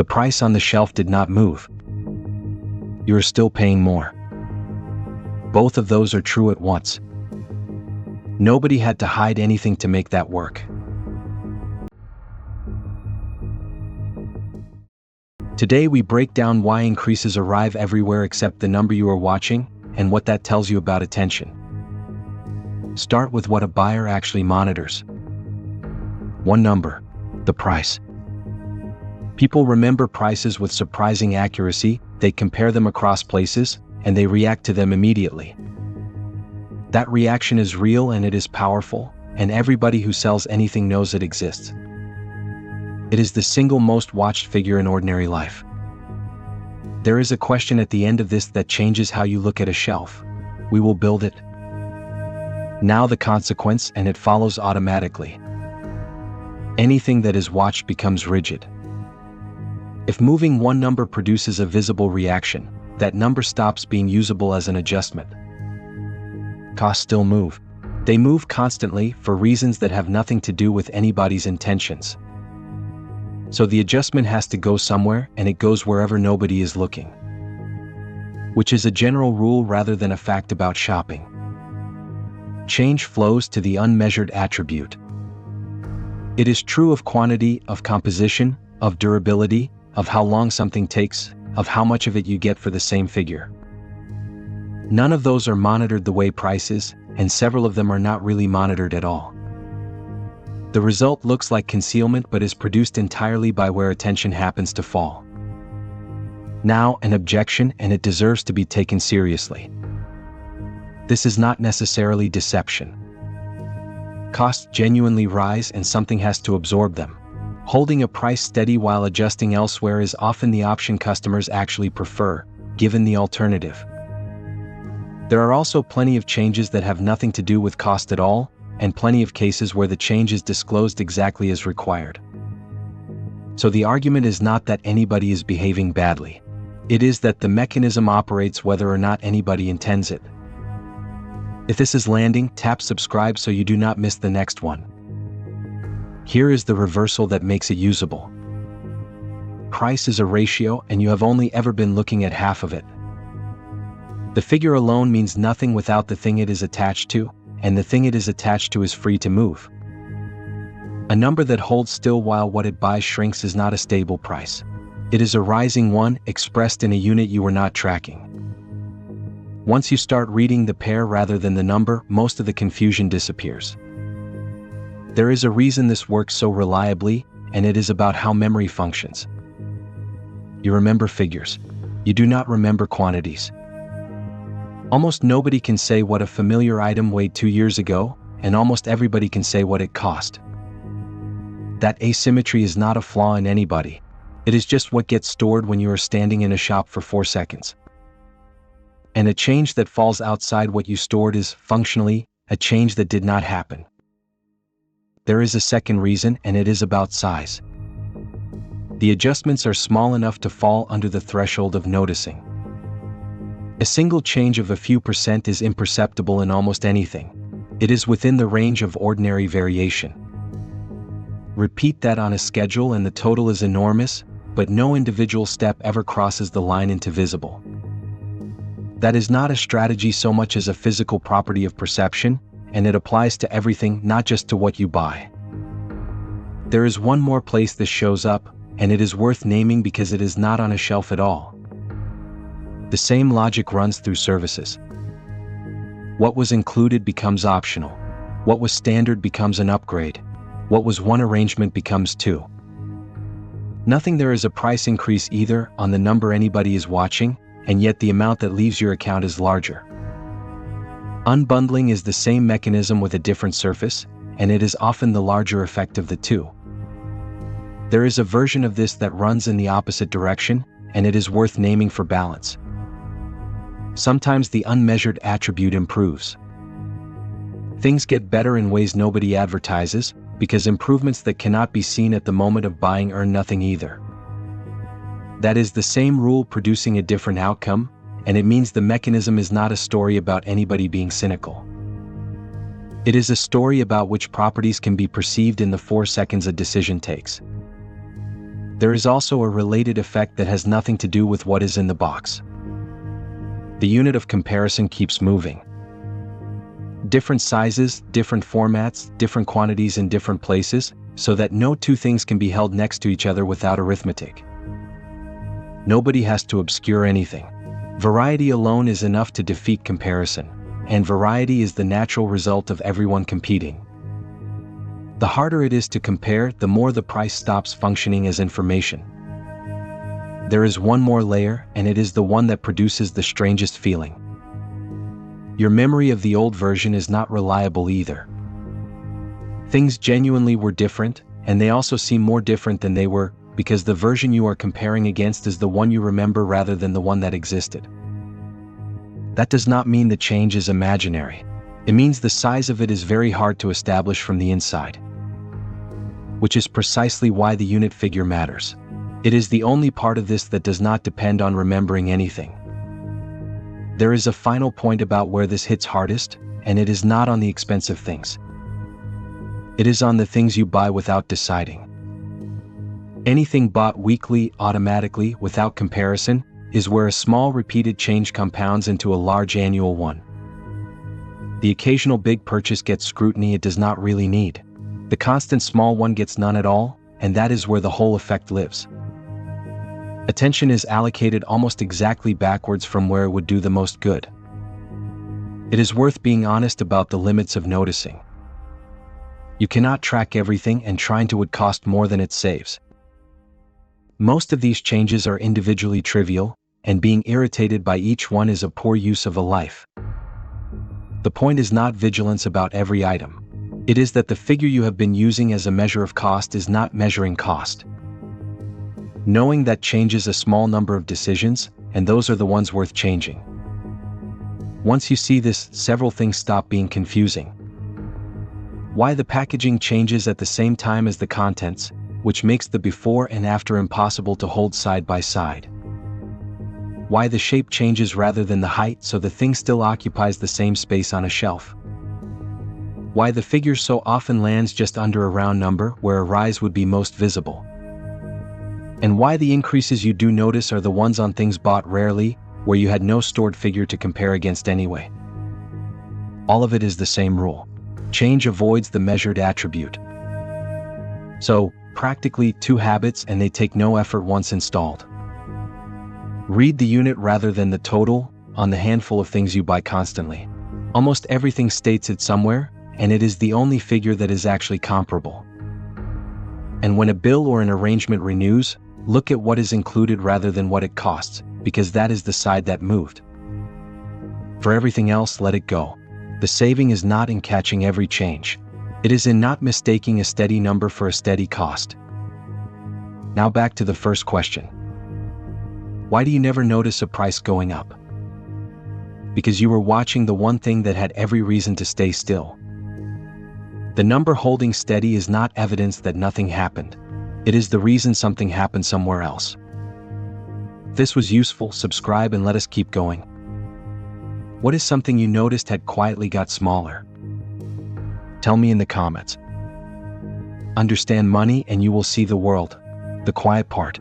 The price on the shelf did not move. You are still paying more. Both of those are true at once. Nobody had to hide anything to make that work. Today we break down why increases arrive everywhere except the number you are watching, and what that tells you about attention. Start with what a buyer actually monitors. One number: the price. People remember prices with surprising accuracy, they compare them across places, and they react to them immediately. That reaction is real and it is powerful, and everybody who sells anything knows it exists. It is the single most watched figure in ordinary life. There is a question at the end of this that changes how you look at a shelf. We will build it. Now the consequence, and it follows automatically. Anything that is watched becomes rigid. If moving one number produces a visible reaction, that number stops being usable as an adjustment. Costs still move. They move constantly for reasons that have nothing to do with anybody's intentions. So the adjustment has to go somewhere, and it goes wherever nobody is looking. Which is a general rule rather than a fact about shopping. Change flows to the unmeasured attribute. It is true of quantity, of composition, of durability, of how long something takes, of how much of it you get for the same figure. None of those are monitored the way price is, and several of them are not really monitored at all. The result looks like concealment but is produced entirely by where attention happens to fall. Now, an objection, and it deserves to be taken seriously. This is not necessarily deception. Costs genuinely rise and something has to absorb them. Holding a price steady while adjusting elsewhere is often the option customers actually prefer, given the alternative. There are also plenty of changes that have nothing to do with cost at all, and plenty of cases where the change is disclosed exactly as required. So the argument is not that anybody is behaving badly. It is that the mechanism operates whether or not anybody intends it. If this is landing, tap subscribe so you do not miss the next one. Here is the reversal that makes it usable. Price is a ratio, and you have only ever been looking at half of it. The figure alone means nothing without the thing it is attached to, and the thing it is attached to is free to move. A number that holds still while what it buys shrinks is not a stable price. It is a rising one, expressed in a unit you are not tracking. Once you start reading the pair rather than the number, most of the confusion disappears. There is a reason this works so reliably, and it is about how memory functions. You remember figures. You do not remember quantities. Almost nobody can say what a familiar item weighed 2 years ago, and almost everybody can say what it cost. That asymmetry is not a flaw in anybody. It is just what gets stored when you are standing in a shop for 4 seconds. And a change that falls outside what you stored is, functionally, a change that did not happen. There is a second reason, and it is about size. The adjustments are small enough to fall under the threshold of noticing. A single change of a few percent is imperceptible in almost anything. It is within the range of ordinary variation. Repeat that on a schedule and the total is enormous, but no individual step ever crosses the line into visible. That is not a strategy so much as a physical property of perception, and it applies to everything, not just to what you buy. There is one more place this shows up, and it is worth naming because it is not on a shelf at all. The same logic runs through services. What was included becomes optional. What was standard becomes an upgrade. What was one arrangement becomes 2. Nothing there is a price increase either on the number anybody is watching, and yet the amount that leaves your account is larger. Unbundling is the same mechanism with a different surface, and it is often the larger effect of the two. There is a version of this that runs in the opposite direction, and it is worth naming for balance. Sometimes the unmeasured attribute improves. Things get better in ways nobody advertises, because improvements that cannot be seen at the moment of buying earn nothing either. That is the same rule producing a different outcome, and it means the mechanism is not a story about anybody being cynical. It is a story about which properties can be perceived in the 4 seconds a decision takes. There is also a related effect that has nothing to do with what is in the box. The unit of comparison keeps moving. Different sizes, different formats, different quantities in different places, so that no two things can be held next to each other without arithmetic. Nobody has to obscure anything. Variety alone is enough to defeat comparison, and variety is the natural result of everyone competing. The harder it is to compare, the more the price stops functioning as information. There is one more layer, and it is the one that produces the strangest feeling. Your memory of the old version is not reliable either. Things genuinely were different, and they also seem more different than they were, because the version you are comparing against is the one you remember rather than the one that existed. That does not mean the change is imaginary. It means the size of it is very hard to establish from the inside. Which is precisely why the unit figure matters. It is the only part of this that does not depend on remembering anything. There is a final point about where this hits hardest, and it is not on the expensive things. It is on the things you buy without deciding. Anything bought weekly, automatically, without comparison, is where a small repeated change compounds into a large annual one. The occasional big purchase gets scrutiny it does not really need. The constant small one gets none at all, and that is where the whole effect lives. Attention is allocated almost exactly backwards from where it would do the most good. It is worth being honest about the limits of noticing. You cannot track everything, and trying to would cost more than it saves. Most of these changes are individually trivial, and being irritated by each one is a poor use of a life. The point is not vigilance about every item. It is that the figure you have been using as a measure of cost is not measuring cost. Knowing that changes a small number of decisions, and those are the ones worth changing. Once you see this, several things stop being confusing. Why the packaging changes at the same time as the contents, which makes the before and after impossible to hold side by side. Why the shape changes rather than the height, so the thing still occupies the same space on a shelf. Why the figure so often lands just under a round number where a rise would be most visible. And why the increases you do notice are the ones on things bought rarely, where you had no stored figure to compare against anyway. All of it is the same rule. Change avoids the measured attribute. So, practically 2 habits, and they take no effort once installed. Read the unit rather than the total, on the handful of things you buy constantly. Almost everything states it somewhere, and it is the only figure that is actually comparable. And when a bill or an arrangement renews, look at what is included rather than what it costs, because that is the side that moved. For everything else, let it go. The saving is not in catching every change. It is in not mistaking a steady number for a steady cost. Now back to the first question. Why do you never notice a price going up? Because you were watching the one thing that had every reason to stay still. The number holding steady is not evidence that nothing happened. It is the reason something happened somewhere else. If this was useful, subscribe and let us keep going. What is something you noticed had quietly got smaller? Tell me in the comments. Understand money and you will see the world. The quiet part.